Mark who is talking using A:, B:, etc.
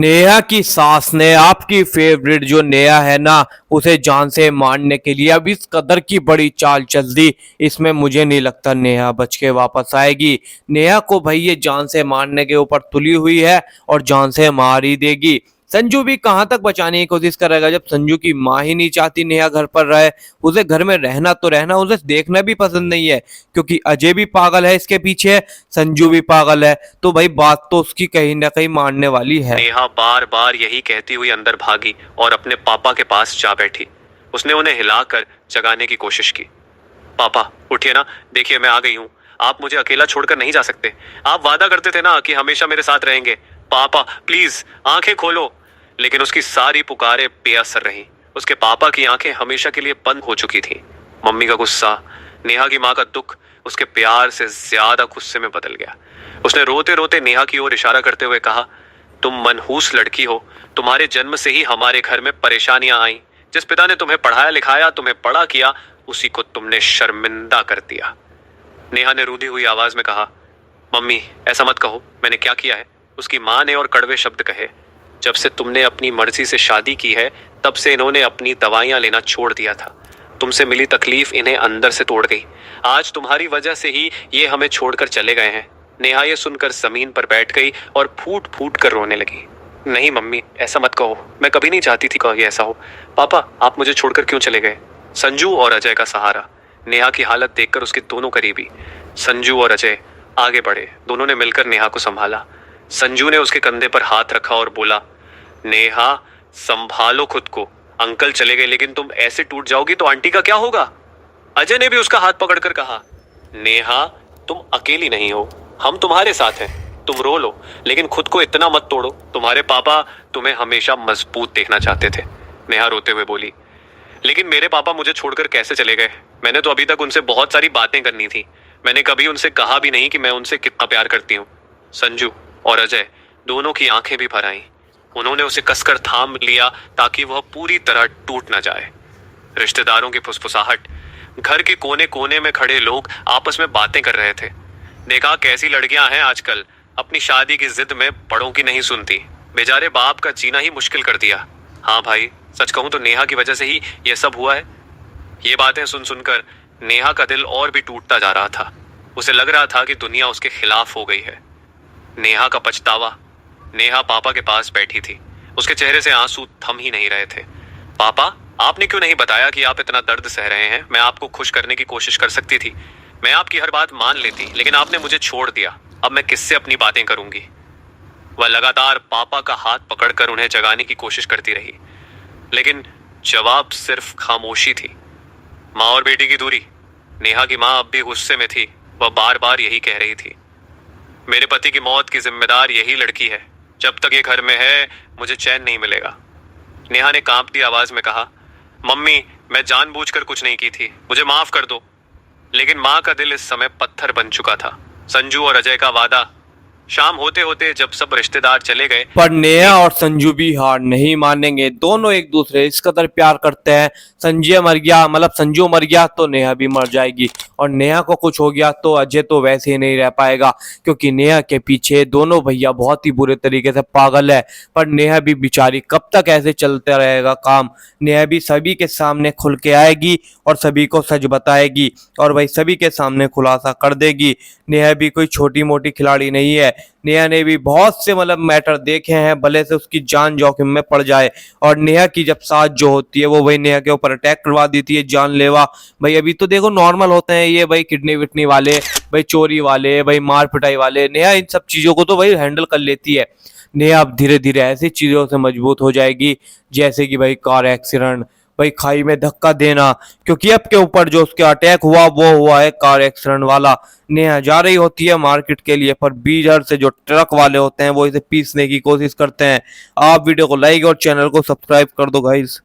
A: नेहा की सास ने आपकी फेवरेट जो नेहा है ना, उसे जान से मारने के लिए अब इस कदर की बड़ी चाल चल दी। इसमें मुझे नहीं लगता नेहा बच के वापस आएगी। नेहा को भाई ये जान से मारने के ऊपर तुली हुई है और जान से मार ही देगी। संजू भी कहां तक बचाने की कोशिश करेगा जब संजू की माँ ही नहीं चाहती नेहा घर पर रहे। उसे घर में रहना तो रहना, उसे देखना भी पसंद नहीं है, क्योंकि अजय भी पागल है इसके पीछे, संजू भी पागल है। तो भाई बात तो उसकी कहीं ना कहीं मारने वाली है।
B: नेहा बार बार यही कहती हुई अंदर भागी और अपने पापा के पास जा बैठी। उसने उन्हें हिलाकर जगाने की कोशिश की। पापा उठिए ना, देखिए मैं आ गई हूँ। आप मुझे अकेला छोड़कर नहीं जा सकते। आप वादा करते थे ना कि हमेशा मेरे साथ रहेंगे। पापा प्लीज आंखें खोलो। लेकिन उसकी सारी पुकारें बेअसर रहीं। उसके पापा की आंखें हमेशा के लिए बंद हो चुकी थीं। मम्मी का गुस्सा, नेहा की माँ का दुख उसके प्यार से ज्यादा गुस्से में बदल गया। उसने रोते रोते नेहा की ओर इशारा करते हुए कहा, तुम मनहूस लड़की हो। तुम्हारे जन्म से ही हमारे घर में परेशानियां आई। जिस पिता ने तुम्हें पढ़ाया लिखाया, तुम्हें बड़ा किया, उसी को तुमने शर्मिंदा कर दिया। नेहा ने रूधी हुई आवाज में कहा, मम्मी ऐसा मत कहो, मैंने क्या किया है? उसकी माँ ने और कड़वे शब्द कहे, जब से तुमने अपनी मर्जी से शादी की है तब से इन्होंने अपनी दवाइयां लेना छोड़ दिया था। तुमसे मिली तकलीफ इन्हें अंदर से तोड़ गई। आज तुम्हारी वजह से ही ये हमें छोड़कर चले गए हैं। नेहा ये सुनकर जमीन पर बैठ गई और फूट फूट कर रोने लगी। नहीं मम्मी ऐसा मत कहो, मैं कभी नहीं चाहती थी कि ऐसा हो। पापा आप मुझे छोड़कर क्यों चले गए? संजू और अजय का सहारा। नेहा की हालत देखकर उसके दोनों करीबी संजू और अजय आगे बढ़े। दोनों ने मिलकर नेहा को संभाला। संजू ने उसके कंधे पर हाथ रखा और बोला, नेहा संभालो खुद को। अंकल चले गए, लेकिन तुम ऐसे टूट जाओगी तो आंटी का क्या होगा? अजय ने भी उसका हाथ पकड़कर कहा, नेहा तुम अकेली नहीं हो, हम तुम्हारे साथ हैं। तुम रो लो, लेकिन खुद को इतना मत तोड़ो। तुम्हारे पापा तुम्हें हमेशा मजबूत देखना चाहते थे। नेहा रोते हुए बोली, लेकिन मेरे पापा मुझे छोड़कर कैसे चले गए? मैंने तो अभी तक उनसे बहुत सारी बातें करनी थी। मैंने कभी उनसे कहा भी नहीं कि मैं उनसे कितना प्यार करती हूँ। संजू और अजय दोनों की आंखें भी भर आईं। उन्होंने उसे कसकर थाम लिया ताकि वह पूरी तरह टूट न जाए। रिश्तेदारों की फुसफुसाहट, घर के कोने कोने में खड़े लोग आपस में बातें कर रहे थे। देखा कैसी लड़कियां हैं आजकल, अपनी शादी की जिद में बड़ों की नहीं सुनती। बेचारे बाप का जीना ही मुश्किल कर दिया। हाँ भाई सच कहूं तो नेहा की वजह से ही यह सब हुआ है। ये बातें सुन सुनकर नेहा का दिल और भी टूटता जा रहा था। उसे लग रहा था कि दुनिया उसके खिलाफ हो गई है। नेहा का पछतावा। नेहा पापा के पास बैठी थी। उसके चेहरे से आंसू थम ही नहीं रहे थे। पापा आपने क्यों नहीं बताया कि आप इतना दर्द सह रहे हैं? मैं आपको खुश करने की कोशिश कर सकती थी। मैं आपकी हर बात मान लेती, लेकिन आपने मुझे छोड़ दिया। अब मैं किससे अपनी बातें करूंगी? वह लगातार पापा का हाथ पकड़कर उन्हें जगाने की कोशिश करती रही, लेकिन जवाब सिर्फ खामोशी थी। माँ और बेटी की दूरी। नेहा की माँ अब भी गुस्से में थी। वह बार बार यही कह रही थी, मेरे पति की मौत की जिम्मेदार यही लड़की है। जब तक ये घर में है मुझे चैन नहीं मिलेगा। नेहा ने कांपती आवाज में कहा, मम्मी मैं जानबूझकर कुछ नहीं की थी, मुझे माफ कर दो। लेकिन माँ का दिल इस समय पत्थर बन चुका था। संजू और अजय का वादा। शाम होते होते जब सब रिश्तेदार चले गए,
A: पर नेहा और संजू भी हार नहीं मानेंगे। दोनों एक दूसरे इस कदर प्यार करते हैं। संजय मर गया, मतलब संजू मर गया तो नेहा भी मर जाएगी, और नेहा को कुछ हो गया तो अजय तो वैसे ही नहीं रह पाएगा, क्योंकि नेहा के पीछे दोनों भैया बहुत ही बुरे तरीके से पागल है। पर नेहा भी बेचारी कब तक ऐसे चलते रहेगा काम? नेहा भी सभी के सामने खुल के आएगी और सभी को सच बताएगी, और भाई सभी के सामने खुलासा कर देगी। नेहा भी कोई छोटी मोटी खिलाड़ी नहीं है। नेहा ने भी बहुत से मतलब मैटर देखे हैं, भले से उसकी जान जोखिम में पड़ जाए। और नेहा की जब साथ जो होती है वो भाई नेहा के ऊपर अटैक करवा देती है, जानलेवा। भाई अभी तो देखो नॉर्मल होते हैं ये भाई किडनी विडनी वाले, भाई चोरी वाले, भाई मार पिटाई वाले। नेहा इन सब चीजों को तो भाई हैंडल कर लेती है। नेहा अब धीरे धीरे ऐसी चीजों से मजबूत हो जाएगी, जैसे कि भाई कार एक्सीडेंट, भाई खाई में धक्का देना, क्योंकि अब के ऊपर जो उसके अटैक हुआ वो हुआ है कार एक्सीडेंट वाला। नेहा जा रही होती है मार्केट के लिए, पर बीच से जो ट्रक वाले होते हैं वो इसे पीसने की कोशिश करते हैं। आप वीडियो को लाइक और चैनल को सब्सक्राइब कर दो गाइस।